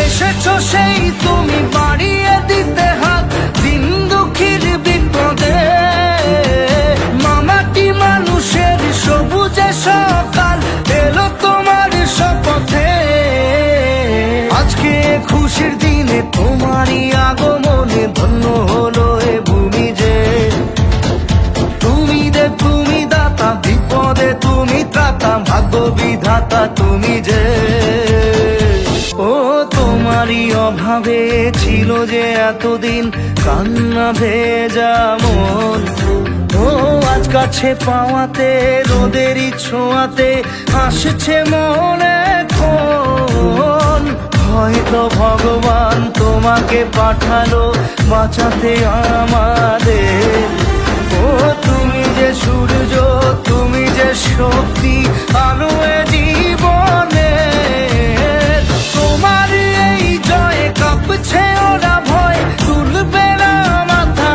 এসেছো সেই তুমি বাড়িয়ে দিতে হাত দিন দুঃখীর বিপদে। মামাটি মানুষের সবুজে সকাল এলো তোমার শপথে। আজকে খুশির দিনে তোমারই আগমনে ধন্য হলো এ ভূমি যে। তুমি দাতা, বিপদে তুমি ত্রাতা, ভাগ্য বিধাতা তুমি যে। ও তোমারই অভাবে ছিল যে এতদিন কান্না ভেজা মন। ও আজ কাছে পাওয়াতে রোদেরই ছোঁয়াতে আসছে মনে এখন। হয়তো ভগবান তোমাকে পাঠালো বাঁচাতে আমাদের। ও তুমি যে সূর্য, তুমি যে শক্তি, আলো এ জীবনে। তোমার এই জয়ে কাঁপছে ওরা ভয়, তুলবে না মাথা।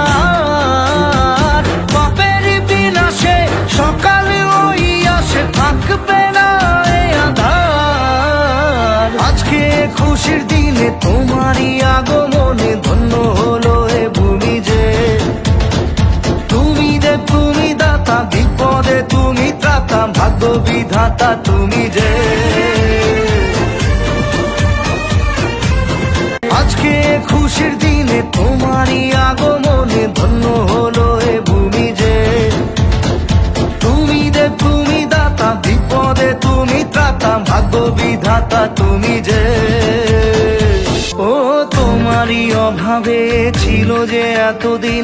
পাপের বিনাশে সকালে ওই আসে, থাকবে না এ আধার। আজকে খুশির দিনে তোমারই আগমনে ধন্য হলো এ ভূমি যে। তুমি দাতা, বিপদে তুমি ত্রাতা, ভাগ্য বিধাতা তুমি যে। আজকে খুশির দিনে তোমারই আগমনে ধন্য হলো এ ভূমি যে। তুমি দাতা, বিপদে তুমি ত্রাতা, ভাগ্য বিধাতা তুমি যে। ও তোমারই অভাবে ছিল যে এতদিন